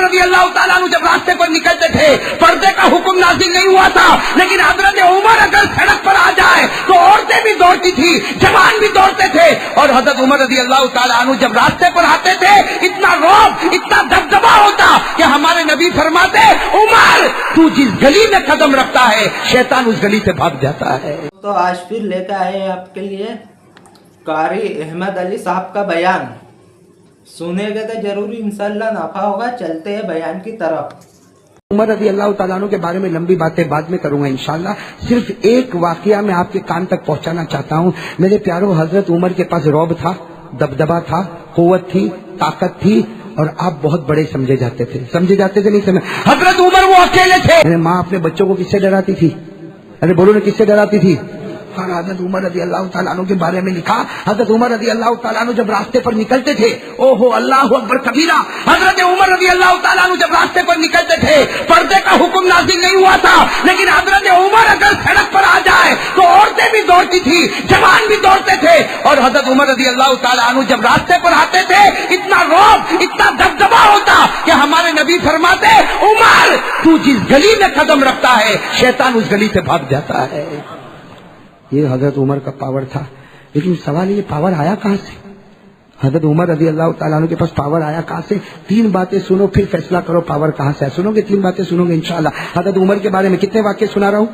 رضی اللہ تعالیٰ عنہ جب راستے پر نکلتے تھے پردے کا حکم نازل نہیں ہوا تھا، لیکن حضرت عمر اگر سڑک پر آ جائے تو عورتیں بھی دوڑتی تھی، جوان بھی دوڑتے تھے، اور حضرت عمر رضی اللہ تعالیٰ عنہ جب راستے پر آتے تھے اتنا رعب، اتنا دبدبا ہوتا کہ ہمارے نبی فرماتے عمر تو جس گلی میں قدم رکھتا ہے شیطان اس گلی سے بھاگ جاتا ہے۔ تو آج پھر لے کے آئے ہیں آپ کے لیے قاری احمد علی صاحب کا بیان، سنیں گے تو ضروری انشاءاللہ نفع ہوگا۔ چلتے ہیں بیان کی طرف۔ عمر رضی اللہ تعالیٰ عنہ کے بارے میں لمبی باتیں بعد میں کروں گا انشاءاللہ، صرف ایک واقعہ میں آپ کے کان تک پہنچانا چاہتا ہوں۔ میرے پیاروں، حضرت عمر کے پاس رعب تھا، دبدبا تھا، قوت تھی، طاقت تھی، اور آپ بہت بڑے سمجھے جاتے تھے نہیں سمجھے؟ حضرت عمر وہ اکیلے تھے۔ ماں اپنے بچوں کو کس سے ڈراتی تھی؟ ارے بولو نا، کس سے ڈراتی تھی؟ اور حضرت عمر رضی اللہ تعالیٰ عنہ کے بارے میں لکھا، حضرت عمر رضی اللہ تعالیٰ عنہ جب راستے پر نکلتے تھے، او ہو اللہ اکبر کبیرہ، حضرت عمر رضی اللہ تعالیٰ عنہ جب راستے پر نکلتے تھے پردے کا حکم نازل نہیں ہوا تھا، لیکن حضرت عمر اگر سڑک پر آ جائے تو عورتیں بھی دوڑتی تھی، جوان بھی دوڑتے تھے، اور حضرت عمر رضی اللہ تعالیٰ عنہ جب راستے پر آتے تھے اتنا رعب، اتنا دبدبا ہوتا کہ ہمارے نبی فرماتے عمر تو جس گلی میں قدم رکھتا ہے شیطان اس گلی سے بھاگ جاتا ہے۔ یہ حضرت عمر کا پاور تھا، لیکن سوال یہ پاور آیا کہاں سے؟ حضرت عمر رضی اللہ تعالیٰ عنہ کے پاس پاور آیا کہاں سے؟ تین باتیں سنو پھر فیصلہ کرو پاور کہاں سے ہے۔ سنو گے؟ تین باتیں سنو گے انشاءاللہ۔ حضرت عمر کے بارے میں کتنے واقعے سنا رہا ہوں؟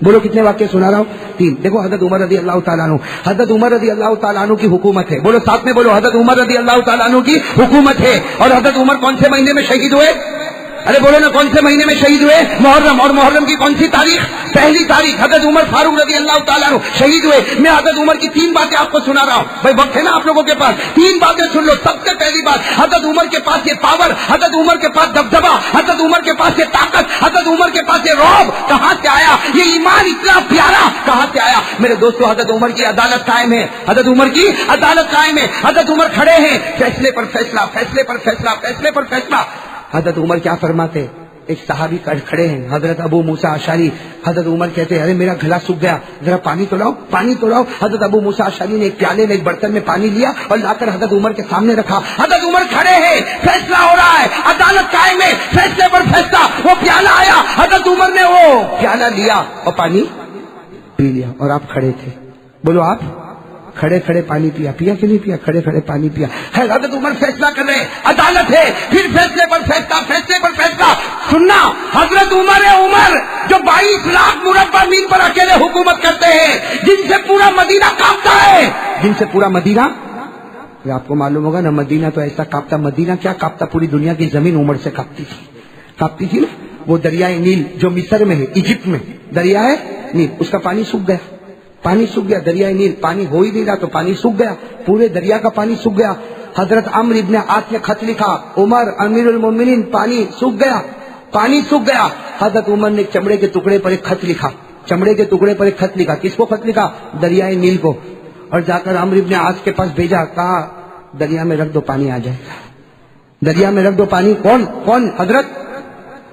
بولو کتنے واقعے سنا رہا ہوں؟ تین۔ دیکھو حضرت عمر رضی اللہ تعالیٰ عنہ، حضرت عمر رضی اللہ تعالیٰ عنہ کی حکومت ہے، بولو ساتھ میں بولو، حضرت عمر رضی اللہ تعالیٰ عنہ کی حکومت ہے، اور حضرت عمر کون سے مہینے میں شہید ہوئے؟ ارے بولو نا، کون سے مہینے میں شہید ہوئے؟ محرم، اور محرم کی کون سی تاریخ؟ پہلی تاریخ۔ حضرت عمر فاروق رضی اللہ تعالیٰ عنہ شہید ہوئے۔ میں حضرت عمر کی تین باتیں آپ کو سنا رہا ہوں، بھائی وقت ہے نا آپ لوگوں کے پاس، تین باتیں سن لو۔ سب سے پہلی بات، حضرت عمر کے پاس یہ پاور، حضرت عمر کے پاس دبدبا، حضرت عمر کے پاس یہ طاقت، حضرت عمر کے پاس یہ رعب کہاں سے آیا؟ یہ ایمان اتنا پیارا کہاں سے آیا؟ میرے دوستو، حضرت عمر کی عدالت قائم ہے، حضرت عمر کی عدالت قائم ہے، حضرت عمر کھڑے ہیں، فیصلے پر فیصلہ، فیصلے پر فیصلہ، فیصلے پر فیصلہ۔ حضرت عمر کیا فرماتے؟ ایک صحابی کھڑے ہیں، حضرت ابو موسیٰ اشعری، حضرت عمر کہتے ہیں ارے میرا گلا سوکھ گیا، ذرا پانی تو لاؤ، پانی تو لاؤ۔ حضرت ابو موسیٰ اشعری نے ایک پیالے میں ایک برتن میں پانی لیا اور لا کر حضرت عمر کے سامنے رکھا۔ حضرت عمر کھڑے ہیں، فیصلہ ہو رہا ہے، عدالت قائم ہے، فیصلے پر فیصلہ۔ وہ پیالہ آیا، حضرت عمر نے وہ پیالہ لیا اور پانی پی لیا، اور آپ کھڑے تھے۔ بولو آپ کھڑے کھڑے پانی پیا کہ نہیں پیا؟ کھڑے کھڑے پانی پیا۔ حضرت عمر فیصلہ کر رہے، عدالت ہے، پھر فیصلے پر فیصلہ، فیصلے پر فیصلہ۔ سننا، حضرت عمر جو 22 لاکھ مربع میل پر اکیلے حکومت کرتے ہیں، جن سے پورا مدینہ کانپتا ہے، جن سے پورا مدینہ، آپ کو معلوم ہوگا نا، مدینہ تو ایسا کانپتا، مدینہ کیا کانپتا، پوری دنیا کی زمین عمر سے کانپتی تھی نا۔ وہ دریائے نیل جو مصر میں ہے، ایجپٹ میں دریائے نیل، اس کا پانی سوکھ گیا، پانی سوکھ گیا، دریائے نیل پانی ہو ہی نہیں رہا تو پانی سوکھ گیا، پورے دریا کا پانی سوکھ گیا۔ حضرت عمرو ابن عاص نے خط لکھا، عمر امیر المومنین پانی سوکھ گیا، پانی سوکھ گیا۔ حضرت عمر نے چمڑے کے ٹکڑے پر ایک خط لکھا، چمڑے کے ٹکڑے پر ایک خط لکھا، کس کو خط لکھا؟ دریائے نیل کو، اور جا کر عمرو ابن عاص کے پاس بھیجا، کہا دریا میں رکھ دو پانی آ جائے گا، دریا میں رکھ دو پانی۔ کون؟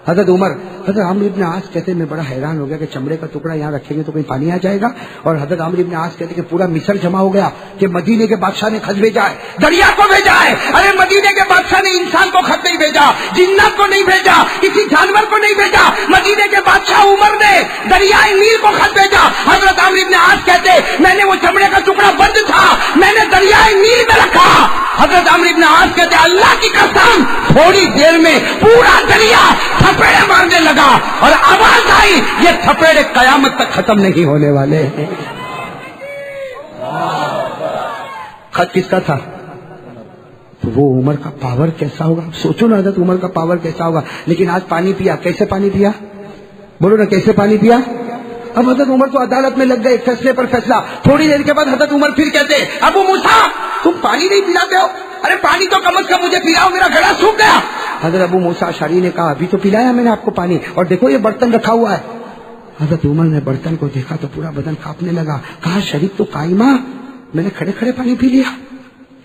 حضرت عمر۔ حضرت عمرو ابن عاص کہتے میں بڑا حیران ہو گیا کہ چمڑے کا ٹکڑا یہاں رکھیں گے تو کہیں پانی آ جائے گا، اور حضرت عمرو ابن عاص کہتے کہ پورا مصر جمع ہو گیا کہ مدینے کے بادشاہ نے خط بھیجا ہے، دریا کو بھیجا ہے۔ ارے مدینے کے بادشاہ نے انسان کو خط نہیں بھیجا، جنات کو نہیں بھیجا، کسی جانور کو نہیں بھیجا، مدینے کے بادشاہ عمر نے دریائے نیل کو خط بھیجا۔ حضرت عمرو ابن عاص کہتے میں نے وہ چمڑے کا ٹکڑا بند تھا، میں نے دریائے نیل میں رکھا۔ حضرت عمرو ابن عاص کہتے اللہ کی قسم تھوڑی دیر میں پورا دریا تھپیڑے مارنے لگا، اور آواز آئی یہ تھپیڑے قیامت تک ختم نہیں ہونے والے ہیں۔ خط کس کا تھا؟ تو وہ عمر کا پاور کیسا ہوگا؟ سوچو نا حضرت عمر کا پاور کیسا ہوگا۔ لیکن آج پانی پیا، کیسے پانی پیا؟ بولو نا کیسے پانی پیا؟ اب حضرت عمر تو عدالت میں لگ گئے، فیصلے پر فیصلہ۔ تھوڑی دیر کے بعد حضرت عمر پھر کہتے ابو موسیٰ تم پانی نہیں پلاتے ہو؟ ارے پانی تو کم از کم مجھے پلاؤ، میرا گلا سوکھ گیا۔ حضرت ابو موسیٰ اشعری نے کہا ابھی تو پلایا میں نے آپ کو پانی، اور دیکھو یہ برتن رکھا ہوا ہے۔ حضرت عمر نے برتن کو دیکھا تو پورا بدن کانپنے لگا، کہا شریف تو قائمہ، میں نے کھڑے کھڑے پانی پی لیا۔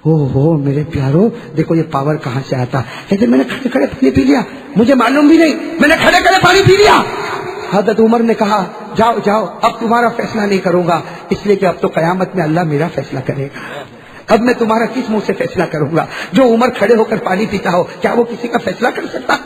ہو میرے پیارو، دیکھو یہ پاور کہاں سے آتا۔ کہتے میں نے کھڑے کھڑے پانی پی لیا، مجھے معلوم بھی نہیں، میں نے کھڑے کھڑے پانی پی لیا۔ حضرت عمر نے کہا جاؤ اب تمہارا فیصلہ نہیں کروں گا، اس لیے کہ اب تو قیامت میں اللہ میرا فیصلہ کرے گا، اب میں تمہارا کس منہ سے فیصلہ کروں گا؟ جو عمر کھڑے ہو کر پانی پیتا ہو کیا وہ کسی کا فیصلہ کر سکتا؟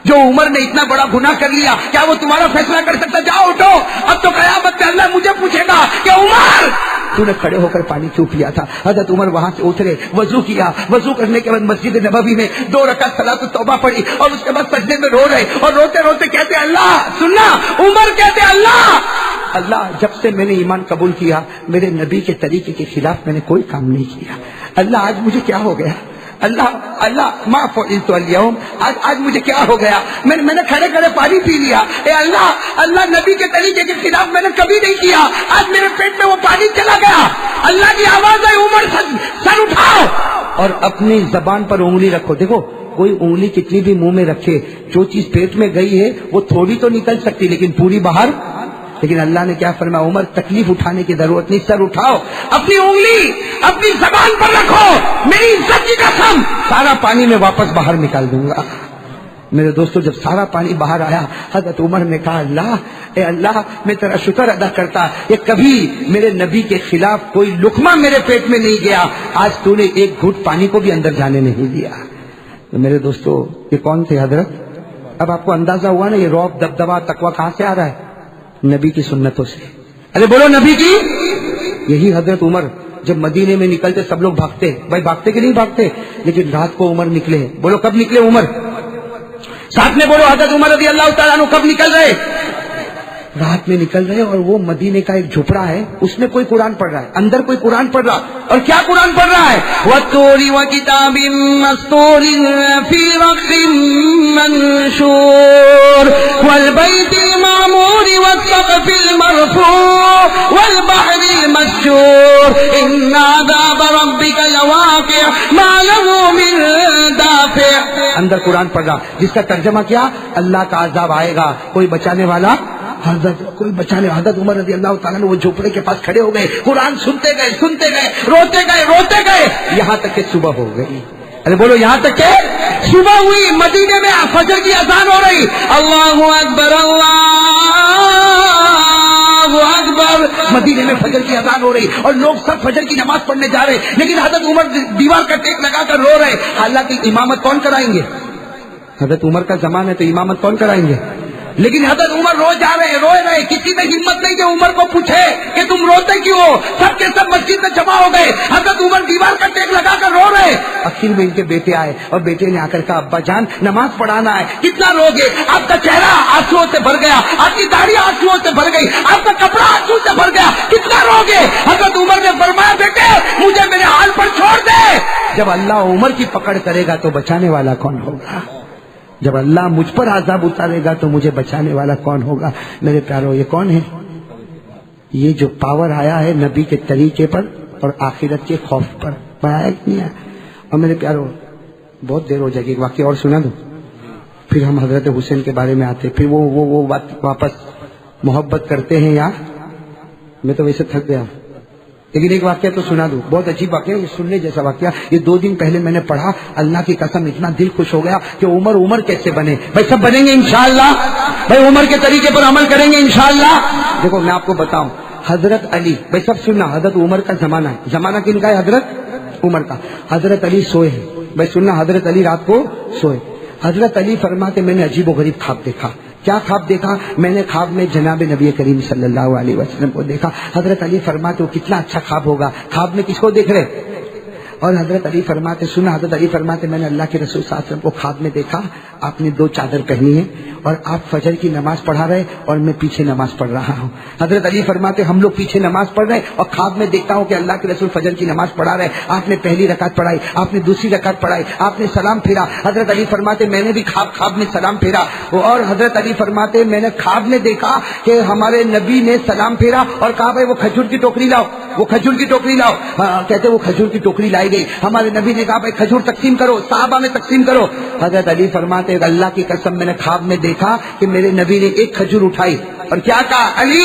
جو عمر نے اتنا بڑا گناہ کر لیا کیا وہ تمہارا فیصلہ کر سکتا؟ جاؤ اٹھو، اب تو قیامت میں اللہ مجھے پوچھے گا کہ عمر تو نے کھڑے ہو کر پانی کیوں پیا تھا؟ حضرت عمر وہاں سے اترے، وضو کیا، وضو کرنے کے بعد مسجد نبوی میں 2 رکعت صلاۃ التوبہ پڑھی اور اس کے بعد سجدے میں رو رہے اور روتے روتے کہتے اللہ، سننا عمر کہتے اللہ جب سے میں نے ایمان قبول کیا میرے نبی کے طریقے کے خلاف میں نے کوئی کام نہیں کیا، اللہ آج مجھے کیا ہو گیا؟ اللہ ما فعلت اليوم، آج مجھے کیا ہو گیا؟ میں نے کھڑے کھڑے پانی پی لیا، اے اللہ نبی کے طریقے کے خلاف میں نے کبھی نہیں کیا، آج میرے پیٹ میں وہ پانی چلا گیا۔ اللہ کی آواز ہے عمر سر اٹھاؤ اور اپنی زبان پر انگلی رکھو۔ دیکھو کوئی انگلی کتنی بھی منہ میں رکھے، جو چیز پیٹ میں گئی ہے وہ تھوڑی تو نکل سکتی لیکن پوری باہر۔ لیکن اللہ نے کیا فرمایا؟ عمر تکلیف اٹھانے کی ضرورت نہیں، سر اٹھاؤ، اپنی انگلی اپنی زبان پر رکھو، میری عزت کی قسم سارا پانی میں واپس باہر نکال دوں گا۔ میرے دوستو جب سارا پانی باہر آیا حضرت عمر نے کہا اے اللہ میں تیرا شکر ادا کرتا کہ کبھی میرے نبی کے خلاف کوئی لقمہ میرے پیٹ میں نہیں گیا، آج تو نے ایک گھوٹ پانی کو بھی اندر جانے نہیں دیا۔ تو میرے دوستو یہ کون تھے حضرت؟ اب آپ کو اندازہ ہوا نا یہ رعب دبدبا تقویٰ کہاں سے آ رہا ہے؟ نبی کی سنتوں سے۔ ارے بولو نبی کی۔ یہی حضرت عمر جب مدینے میں نکلتے سب لوگ بھاگتے، بھائی بھاگتے کہ نہیں بھاگتے؟ لیکن رات کو عمر نکلے، بولو کب نکلے عمر؟ ساتھ میں بولو حضرت عمر رضی اللہ تعالیٰ عنہ کب نکل رہے؟ رات میں نکل رہے، اور وہ مدینے کا ایک جھپڑا ہے اس میں کوئی قرآن پڑھ رہا ہے، اندر کوئی قرآن پڑھ رہا، اور کیا قرآن پڑھ رہا ہے؟ وَالطُّورِ وَكِتَابٍ مَّسْطُورٍ فِي رَقٍّ مَّنشُورٍ وَالْبَيْتِ الْمَعْمُورِ وَالسَّقْفِ الْمَرْفُوعِ وَالْبَحْرِ الْمَسْجُورِ إِنَّ عَذَابَ رَبِّكَ لَوَاقِعٌ مَّا لَهُ مِن دَافِعٍ۔ اندر قرآن پڑھ رہا، جس کا ترجمہ کیا؟ اللہ کا عذاب آئے گا، کوئی بچانے والا کوئی بچانے۔ حضرت عمر رضی اللہ تعالیٰ نے وہ جھوپڑے کے پاس کھڑے ہو گئے، قرآن سنتے گئے، روتے گئے یہاں تک کہ صبح ہو گئی۔ ارے بولو یہاں تک کہ صبح ہوئی، مدینے میں فجر کی اذان ہو رہی، اللہ اکبر اللہ اکبر، مدینے میں فجر کی اذان ہو رہی اور لوگ سب فجر کی نماز پڑھنے جا رہے، لیکن حضرت عمر دیوار کا ٹیک لگا کر رو رہے۔ حالانکہ امامت کون کرائیں گے؟ حضرت عمر کا زمانہ ہے تو امامت کون کرائیں گے؟ لیکن حضرت عمر رو رہے، کسی نے ہمت نہیں کہ عمر کو پوچھے کہ تم روتے کیوں ہو؟ سب کے سب مسجد میں جمع ہو گئے، حضرت عمر دیوار کا ٹیک لگا کر رو رہے۔ آخر میں ان کے بیٹے آئے اور بیٹے نے آ کر کہا ابا جان نماز پڑھانا ہے، کتنا رو گے؟ آپ کا چہرہ آنسوؤں سے بھر گیا، آپ کی داڑھی آنسوؤں سے بھر گئی، آپ کا کپڑا آنسو سے بھر گیا، کتنا رو گے؟ حضرت عمر نے فرمایا بیٹے مجھے میرے حال پر چھوڑ دے، جب اللہ عمر کی پکڑ کرے گا تو بچانے والا کون ہوگا؟ جب اللہ مجھ پر عذاب اتارے گا تو مجھے بچانے والا کون ہوگا؟ میرے پیارو یہ کون ہے؟ یہ جو پاور آیا ہے نبی کے طریقے پر اور آخرت کے خوف پر، آیا نہیں ہے؟ اور میرے پیارو بہت دیر ہو جائے گی، ایک واقعہ اور سنا دوں پھر ہم حضرت حسین کے بارے میں آتے، پھر وہ واپس محبت کرتے ہیں یار، میں تو ویسے تھک گیا لیکن ایک واقعہ تو سنا دوں، بہت عجیب واقعہ، یہ سننے جیسا واقعہ۔ یہ 2 دن پہلے میں نے پڑھا، اللہ کی قسم اتنا دل خوش ہو گیا کہ عمر کیسے بنے؟ بھائی سب بنیں گے انشاءاللہ، بھائی عمر کے طریقے پر عمل کریں گے انشاءاللہ۔ دیکھو میں آپ کو بتاؤں، حضرت علی، بھائی سب سننا، حضرت عمر کا زمانہ ہے، زمانہ کن کا ہے؟ حضرت عمر کا۔ حضرت علی سوئے ہیں، بھائی سننا، حضرت علی رات کو سوئے، حضرت علی فرماتے میں نے عجیب و غریب خواب دیکھا۔ کیا خواب دیکھا؟ میں نے خواب میں جناب نبی کریم صلی اللہ علیہ وسلم کو دیکھا۔ حضرت علی فرماتے وہ کتنا اچھا خواب ہوگا، خواب میں کس کو دیکھ رہے؟ اور حضرت علی فرماتے سنا، حضرت علی فرماتے میں نے اللہ کے رسول صلی اللہ علیہ وسلم کو خواب میں دیکھا، آپ نے 2 چادر پہنی ہے اور آپ فجر کی نماز پڑھا رہے اور میں پیچھے نماز پڑھ رہا ہوں۔ حضرت علی فرماتے ہم لوگ پیچھے نماز پڑھ رہے اور خواب میں دیکھتا ہوں کہ اللہ کے رسول فجر کی نماز پڑھا رہے، آپ نے پہلی رکعت پڑھائی، آپ نے دوسری رکعت پڑھائی، آپ نے سلام پھیرا۔ حضرت علی فرماتے میں نے بھی خواب میں سلام پھیرا، اور حضرت علی فرماتے میں نے خواب میں دیکھا کہ ہمارے نبی نے سلام پھیرا اور کہا بھائی وہ کھجور کی ٹوکری لاؤ، وہ کھجور کی ٹوکری لاؤ۔ کہتے وہ کھجور کی ٹوکری لائی گئی، ہمارے نبی نے کہا بھائی کھجور تقسیم کرو، صحابہ میں تقسیم کرو۔ حضرت علی فرماتے اللہ کی قسم میں نے خواب میں دیکھا کہ میرے نبی نے ایک کھجور اٹھائی اور کیا کہا علی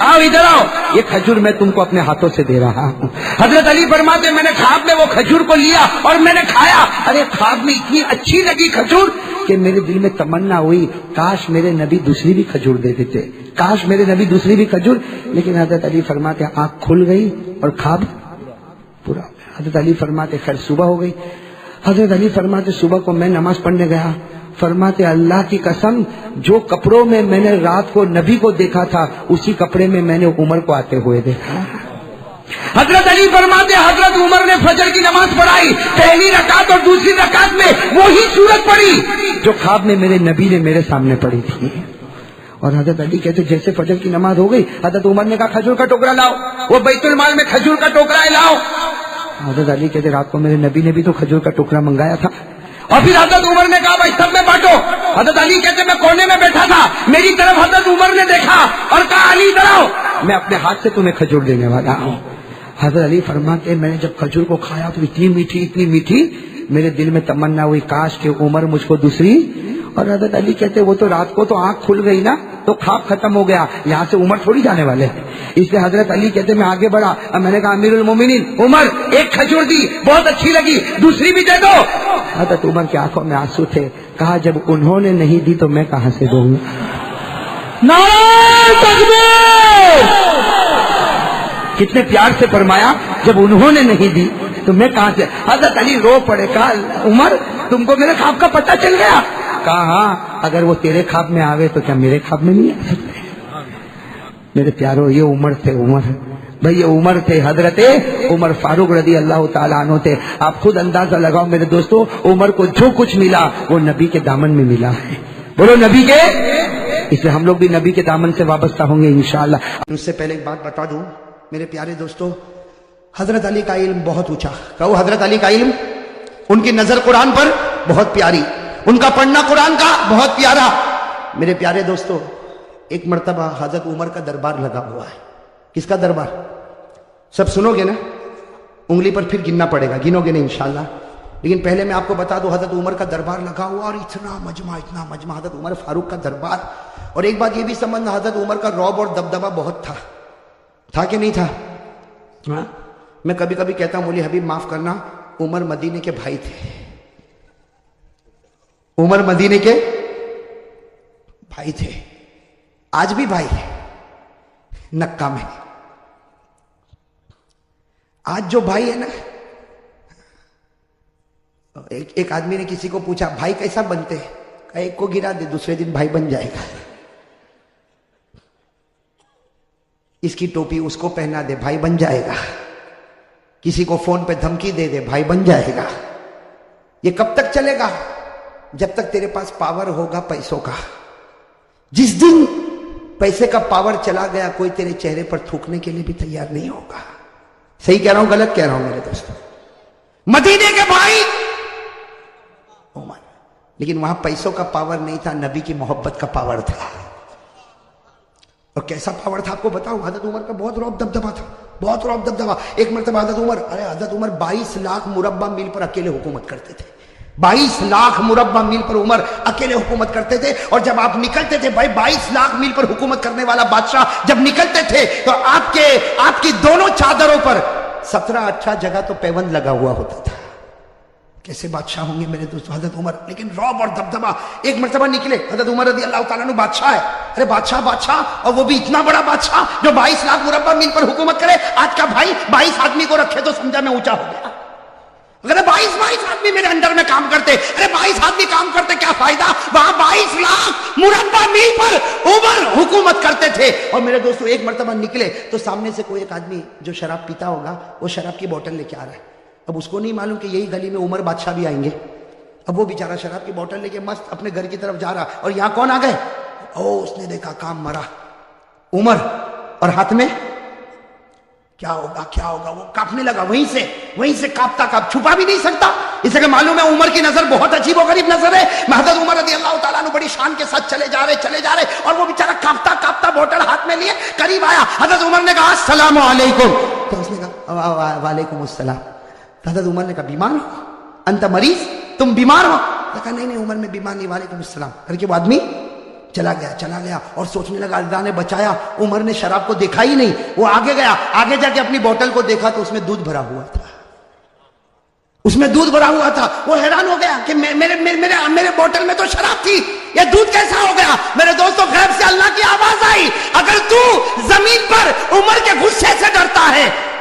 آؤ ادھر آؤ، یہ کھجور میں تم کو اپنے ہاتھوں سے دے رہا ہوں۔ حضرت علی فرماتے میں نے خواب میں وہ کھجور کو لیا اور میں نے کھایا، ارے خواب میں اتنی اچھی لگی کھجور کہ میرے دل میں تمنا ہوئی کاش میرے نبی دوسری بھی کھجور دے دیتے، کاش میرے نبی دوسری بھی کھجور۔ لیکن حضرت علی فرماتے آنکھ کھل گئی اور خواب پورا، حضرت علی فرماتے خیر صبح ہو گئی. حضرت علی فرماتے صبح کو میں نماز پڑھنے گیا, فرماتے اللہ کی قسم جو کپڑوں میں میں نے رات کو نبی کو دیکھا تھا اسی کپڑے میں میں نے عمر کو آتے ہوئے دیکھا. حضرت علی فرماتے حضرت عمر نے فجر کی نماز پڑھائی, پہلی رکعت اور دوسری رکعت میں وہی سورت پڑھی جو خواب میں میرے نبی نے میرے سامنے پڑھی تھی. اور حضرت علی کہتے جیسے فجر کی نماز ہو گئی حضرت عمر نے کہا کھجور کا ٹوکرا لاؤ, وہ بیت المال میں کھجور کا ٹوکرا ہے لاؤ. حضرت علی کہتے رات کو میرے نبی نے بھی تو کھجور کا ٹوکرا منگایا تھا. اور پھر حضرت عمر نے کہا بھائی سب میں بانٹو. حضرت علی کہتے میں کونے میں بیٹھا تھا, میری طرف حضرت عمر نے دیکھا اور کہا علی ادھر آؤ, میں اپنے ہاتھ سے تمہیں کھجور دینے والا ہوں. حضرت علی فرماتے میں نے جب کھجور کو کھایا تو اتنی میٹھی میرے دل میں تمنا ہوئی کاش کہ عمر مجھ کو دوسری. اور حضرت علی کہتے وہ تو رات کو تو آنکھ کھل گئی نا تو خواب ختم ہو گیا, یہاں سے عمر تھوڑی جانے والے ہیں. اس لیے حضرت علی کہتے میں آگے بڑھا, میں نے کہا امیر المومنین عمر ایک کھجور دی بہت اچھی لگی, دوسری بھی دے دو. حضرت عمر کی آنکھوں میں آنسو تھے. کہا جب انہوں نے نہیں دی تو میں کہاں سے دوں گا. نعرہ تکبیر. کتنے پیار سے فرمایا جب انہوں نے نہیں دی تو میں کہاں سے. حضرت علی رو پڑے, کہا عمر تم کو میرے خواب کا پتہ چل گیا. کہا ہاں اگر وہ تیرے خواب میں آوے تو کیا میرے خواب میں نہیں آ سکتے. میرے پیارو یہ عمر تھے, عمر بھائی یہ عمر تھے, حضرت عمر فاروق رضی اللہ تعالیٰ عنہ تھے. آپ خود اندازہ لگاؤ میرے دوستو, عمر کو جو کچھ ملا وہ نبی کے دامن میں ملا ہے. بولو نبی کے. اس لیے ہم لوگ بھی نبی کے دامن سے وابستہ ہوں گے انشاءاللہ. اس سے پہلے ایک بات بتا دوں میرے پیارے دوستو, حضرت علی کا علم بہت اونچا. کہو حضرت علی کا علم, ان کی نظر قرآن پر بہت پیاری, ان کا پڑھنا قرآن کا بہت پیارا. میرے پیارے دوستو ایک مرتبہ حضرت عمر کا دربار لگا ہوا ہے. کس کا دربار؟ سب سنو گے نا, انگلی پر پھر گننا پڑے گا, گنو گے نہیں انشاءاللہ. لیکن پہلے میں آپ کو بتا دوں حضرت عمر کا دربار لگا ہوا اور اتنا مجمع حضرت عمر فاروق کا دربار. اور ایک بات یہ بھی سمجھنا حضرت عمر کا رعب اور دبدبہ بہت تھا کہ نہیں تھا؟ ہاں میں کبھی کبھی کہتا ہوں مولی حبیب معاف کرنا, عمر مدینے کے بھائی تھے. عمر مدینے کے بھائی تھے, آج بھی بھائی ہے نکا میں. آج جو بھائی ہے نا, ایک آدمی نے کسی کو پوچھا بھائی کیسا بنتے ہیں, کہا ایک کو گرا دے دوسرے دن بھائی بن جائے گا. اس کی ٹوپی اس کو پہنا دے بھائی بن جائے گا. کسی کو فون پہ دھمکی دے دے بھائی بن جائے گا. یہ کب تک چلے گا؟ جب تک تیرے پاس پاور ہوگا پیسوں کا. جس دن پیسے کا پاور چلا گیا کوئی تیرے چہرے پر تھوکنے کے لیے بھی تیار نہیں ہوگا. صحیح کہہ رہا ہوں غلط کہہ رہا ہوں میرے دوستوں؟ مدینے کے بھائی عمر, لیکن وہاں پیسوں کا پاور نہیں تھا, نبی کی محبت کا پاور تھا. اور کیسا پاور تھا آپ کو بتاؤں, حضرت عمر کا بہت رعب دبدبا تھا, بہت رعب دبدبا. ایک مرتبہ حضرت عمر 22 لاکھ مربع میل پر اکیلے حکومت کرتے تھے. 22 لاکھ مربع میل پر عمر اکیلے حکومت کرتے تھے. اور جب آپ نکلتے تھے بھائی 22 لاکھ میل پر حکومت کرنے والا بادشاہ جب نکلتے تھے تو آپ کی دونوں چادروں پر 17-18 جگہ تو پیوند لگا ہوا ہوتا تھا. کیسے بادشاہ ہوں گے میرے دوستوں حضرت عمر, لیکن رعب اور دبدبا. ایک مرتبہ نکلے حضرت عمر رضی اللہ تعالیٰ عنہ, بادشاہ ہے, ارے بادشاہ اور وہ بھی اتنا بڑا بادشاہ جو 22 لاکھ مربع میل پر حکومت کرے. آج کا بھائی 22 آدمی کو رکھے تو سمجھا میں اونچا ہو گیا. اگر 22 آدمی میرے انڈر میں کام کرتے, ارے 22 آدمی کام کرتے کیا فائدہ, وہاں 22 لاکھ مربع میل پر عمر حکومت کرتے تھے. اور میرے دوستو ایک مرتبہ نکلے تو سامنے سے کوئی ایک آدمی جو شراب پیتا ہوگا وہ شراب کی بوتل لے کے آ رہا ہے. اب اس کو نہیں معلوم کہ یہی گلی میں عمر بادشاہ بھی آئیں گے. اب وہ بیچارہ شراب کی بوتل لے کے مست اپنے گھر کی طرف جا رہا, اور یہاں کون آ گئے, اس نے دیکھا کام مرا عمر, اور ہاتھ میں کیا ہوگا وہ کاپنے لگا. وہیں سے کاپتا چھپا بھی نہیں سکتا, اس لیے معلوم ہے عمر کی نظر بہت عجیب و غریب نظر ہے. حضرت عمر رضی اللہ تعالیٰ عنہ بڑی شان کے ساتھ چلے جا رہے, اور وہ بیچارہ کاپتا بوتل ہاتھ میں لیے قریب آیا. حضرت عمر نے کہا السلام علیکم, تو اس نے کہا وعلیکم السلام. حضرت عمر نے کہا بیمار ہو, انت مریض, تم بیمار ہو؟ کہا نہیں عمر میں بیمار نہیں, وعلیکم السلام کر کے وہ آدمی چلا گیا. اور سوچنے لگا اللہ نے بچایا, عمر نے شراب کو دیکھا ہی نہیں. وہ آگے گیا, آگے جا کے اپنی بوتل کو دیکھا تو اس میں دودھ بھرا ہوا تھا. وہ حیران ہو گیا کہ میرے بوتل میں تو شراب تھی, یہ دودھ کیسا ہو گیا؟ میرے دوستوں غیب سے اللہ کی آواز آئی, اگر تو زمین پر عمر کے غصے سے ڈرتا ہے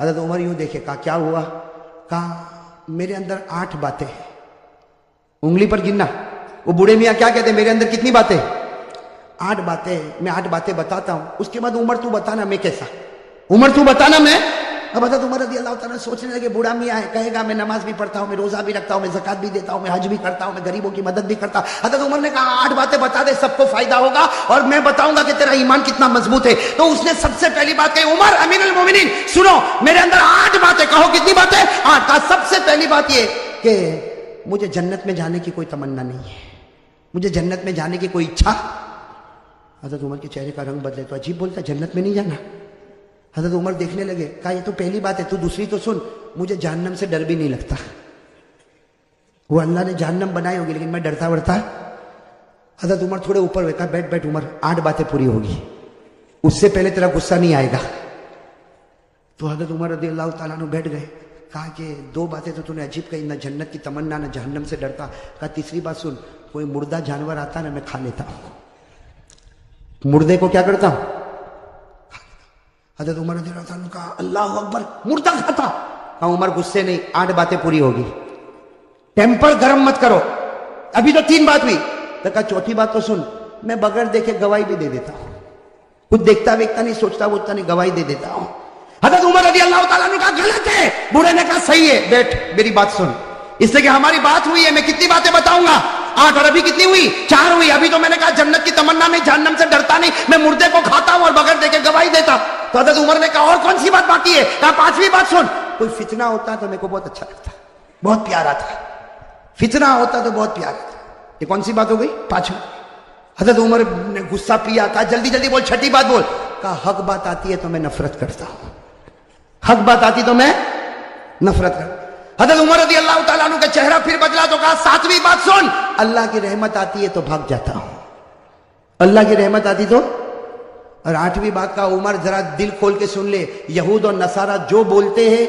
حضرت عمر یوں دیکھے، کہا کیا ہوا؟ کہا میرے اندر 8 باتیں ہیں، انگلی پر گننا۔ وہ بوڑھے میاں کیا کہتے ہیں، میرے اندر کتنی باتیں؟ 8 باتیں ہیں، میں 8 باتیں بتاتا ہوں، اس کے بعد عمر تو بتانا میں کیسا، عمر تو بتانا میں۔ اب حضرت عمر رضی اللہ تعالیٰ سوچنے لگے بوڑھا میاں ہے، کہے گا میں نماز بھی پڑھتا ہوں، میں روزہ بھی رکھتا ہوں، میں زکات بھی دیتا ہوں، میں حج بھی کرتا ہوں، میں غریبوں کی مدد بھی کرتا ہوں۔ حضرت عمر نے کہا 8 باتیں بتا دے، سب کو فائدہ ہوگا اور میں بتاؤں گا کہ تیرا ایمان کتنا مضبوط ہے۔ تو اس نے سب سے پہلی بات کہی، عمر امیر المومنین سنو، میرے اندر 8 باتیں، کہو کتنی باتیں؟ 8۔ کہا سب سے پہلی بات یہ کہ مجھے جنت میں جانے کی کوئی تمنا نہیں ہے، مجھے جنت میں جانے کی کوئی اچھا۔ حضرت عمر کے چہرے کا رنگ بدلے، تو عجیب بولتا جنت میں نہیں جانا۔ حضرت عمر دیکھنے لگے، کہا یہ تو پہلی بات ہے، تو دوسری تو سن، مجھے جہنم سے ڈر بھی نہیں لگتا۔ وہ اللہ نے جہنم بنائی ہوگی لیکن میں ڈرتا ورتا۔ حضرت عمر تھوڑے اوپر ہوئے، کہا بیٹھ بیٹھ عمر، 8 باتیں پوری ہوگی، اس سے پہلے تیرا غصہ نہیں آئے گا۔ تو حضرت عمر رضی اللہ تعالیٰ عنہ بیٹھ گئے۔ کہا کہ 2 باتیں تو نے عجیب کہی، نہ جنت کی تمنا نہ جہنم سے ڈرتا۔ کہا تیسری بات سن، کوئی مردہ جانور آتا نا میں کھا لیتا ہوں، مردے کو کیا کرتا ہوں؟ حضرت عمر رضی اللہ عنہ کہا اللہ اکبر، مردہ کھاتا؟ کہا عمر غصے نہیں، 8 باتیں پوری ہوگی، ٹیمپر گرم مت کرو، ابھی تو 3 بات ہوئی۔ تو کہا چوتھی بات تو سن، میں بغیر دیکھے گواہی بھی دے دیتا ہوں، کچھ دیکھتا ویکھتا نہیں، سوچتا ووچتا نہیں، گواہی دے دیتا ہوں۔ حضرت عمر رضی اللہ تعالیٰ نے کہا غلط ہے۔ بوڑھے نے کہا صحیح ہے، بیٹھ میری بات سن، اس لیے کہ ہماری بات ہوئی ہے، میں کتنی باتیں بتاؤں گا؟ 8، اور ابھی کتنی ہوئی؟ 4 ہوئی۔ ابھی تو میں نے کہا جنت کی تمنا نہیں، جہنم سے ڈرتا نہیں، میں مردے کو کھاتا ہوں اور بغیر دیکھے گواہی دیتا۔ تو حضرت عمر نے کہا اور کون سی بات باقی ہے؟ کہا 5ویں بات سن، کوئی فتنہ ہوتا تو میرے کو بہت اچھا لگتا، بہت پیارا تھا، فتنہ ہوتا تو بہت پیارا تھا۔ یہ کون سی بات ہو گئی؟ 5۔ حضرت عمر نے غصہ پیا، کہا جلدی جلدی بول، 6ٹھی بات بول۔ کہا حق بات آتی ہے تو میں نفرت کرتا ہوں، حق بات آتی تو میں نفرت کرتا۔ حضرت عمر رضی اللہ تعالیٰ عنہ کا چہرہ پھر بدلا تو کہا 7ویں بات سن، اللہ کی رحمت آتی ہے تو بھاگ جاتا ہوں، اللہ کی رحمت آتی تو۔ اور 8ویں بات کا عمر ذرا دل کھول کے سن لے، یہود اور نصارہ جو بولتے ہیں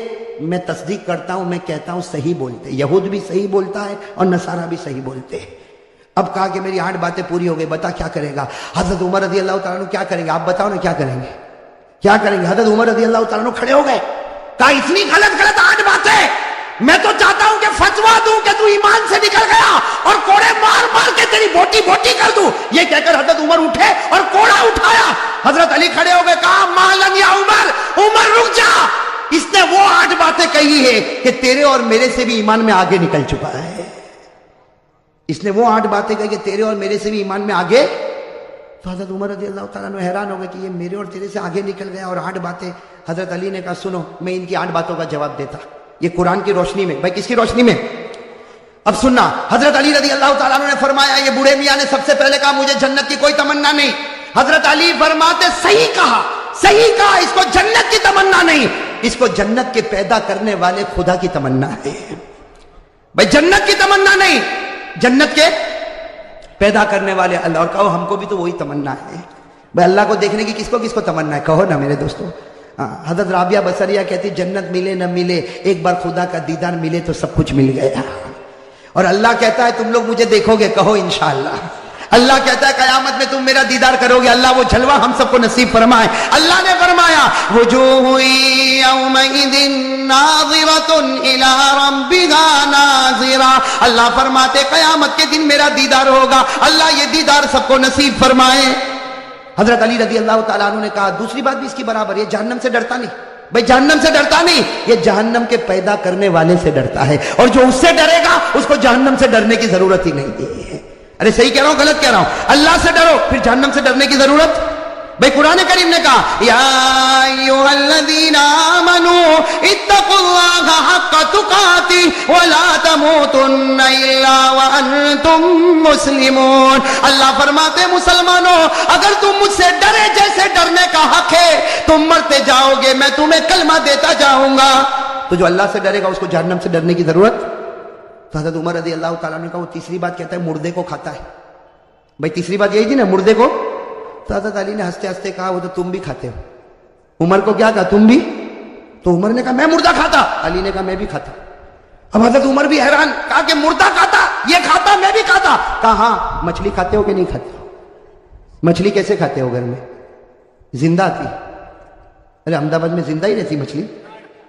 میں تصدیق کرتا ہوں، میں کہتا ہوں صحیح بولتے ہیں، یہود بھی صحیح بولتا ہے اور نصارہ بھی صحیح بولتے ہیں۔ اب کہا کہ میری 8 باتیں پوری ہو گئی، بتا کیا کرے گا؟ حضرت عمر رضی اللہ تعالیٰ عنہ کیا کریں گے؟ آپ بتاؤ نا کیا کریں گے، کیا کریں گے؟ حضرت عمر رضی اللہ تعالیٰ عنہ کھڑے ہو گئے، کہا اتنی غلط 8 باتیں، میں تو چاہتا ہوں کہ فتوا دوں کہ تو ایمان سے نکل گیا اور کوڑے مار مار کے تیری بوٹی بوٹی کر دوں۔ یہ کہہ کر حضرت عمر اٹھے اور کوڑا اٹھایا۔ حضرت علی کھڑے ہو گئے، کہا مالن یا عمر، عمر رک جا، اس نے وہ 8 باتیں کہی ہے کہ تیرے اور میرے سے بھی ایمان میں آگے نکل چکا ہے، اس نے وہ 8 باتیں کہی کہ تیرے اور میرے سے بھی ایمان میں آگے۔ تو حضرت عمر رضی اللہ تعالیٰ عنہ حیران ہو گئے کہ یہ میرے اور تیرے سے آگے نکل گیا اور 8 باتیں۔ حضرت علی نے کہا سنو، میں ان کی 8 باتوں کا جواب دیتا، یہ قرآن کی روشنی میں۔ بھائی کس کی روشنی میں؟ اب سننا، حضرت علی رضی اللہ تعالیٰ عنہ نے فرمایا، یہ بوڑھے میاں نے سب سے پہلے کہا مجھے جنت کی کوئی تمنا نہیں۔ حضرت علی فرماتے صحیح کہا، صحیح کہا، اس کو جنت کی تمنا نہیں، اس کو جنت کے پیدا کرنے والے خدا کی تمنا ہے۔ بھائی جنت کی تمنا نہیں، جنت کے پیدا کرنے والے اللہ۔ اور کہو ہم کو بھی تو وہی تمنا ہے۔ بھائی اللہ کو دیکھنے کی کس کو تمنا ہے؟ کہو نا میرے دوستو۔ حضرت رابعہ بصریہ کہتی جنت ملے نہ ملے، ایک بار خدا کا دیدار ملے تو سب کچھ مل گیا۔ اور اللہ کہتا ہے تم لوگ مجھے دیکھو گے، کہو انشاءاللہ۔ اللہ کہتا ہے قیامت میں تم میرا دیدار کرو گے، اللہ وہ جلوہ ہم سب کو نصیب فرمائے۔ اللہ نے فرمایا وجوہ یومئذ ناظرۃ الی ربها ناظرہ، اللہ فرماتے قیامت کے دن میرا دیدار ہوگا، اللہ یہ دیدار سب کو نصیب فرمائے۔ حضرت علی رضی اللہ تعالیٰ عنہ نے کہا دوسری بات بھی اس کی برابر، یہ جہنم سے ڈرتا نہیں۔ بھائی جہنم سے ڈرتا نہیں، یہ جہنم کے پیدا کرنے والے سے ڈرتا ہے، اور جو اس سے ڈرے گا اس کو جہنم سے ڈرنے کی ضرورت ہی نہیں ہے۔ ارے صحیح کہہ رہا ہوں غلط کہہ رہا ہوں؟ اللہ سے ڈرو، پھر جہنم سے ڈرنے کی ضرورت۔ بھائی قرآن کریم نے کہا یا ایھا الذین آمنوا اتقوا اللہ حق تقاتہ ولا تموتن الا وانتم مسلمون۔ اللہ فرماتے مسلمانوں اگر تم مجھ سے ڈرے جیسے ڈرنے کا حق ہے تم مرتے جاؤ گے، میں تمہیں کلمہ دیتا جاؤں گا۔ تو جو اللہ سے ڈرے گا اس کو جہنم سے ڈرنے کی ضرورت۔ تو حضرت عمر رضی اللہ تعالیٰ نے کہا وہ تیسری بات کہتا ہے مردے کو کھاتا ہے۔ بھائی تیسری بات یہی تھی نا، مردے کو۔ تو حضرت علی نے ہنستے ہنستے کہا وہ تو تم بھی کھاتے ہو۔ عمر کو کیا کہا؟ تم بھی؟ تو عمر نے کہا میں مردہ کھاتا، علی نے کہا میں بھی کھاتا۔ اب حضرت عمر بھی حیران، کہا کہ مردہ کھاتا، یہ کھاتا میں بھی کھاتا۔ کہا ہاں مچھلی کھاتے ہو کہ نہیں کھاتے ہو؟ مچھلی کیسے کھاتے ہو؟ گھر میں زندہ تھی؟ ارے احمد آباد میں زندہ ہی رہتی مچھلی؟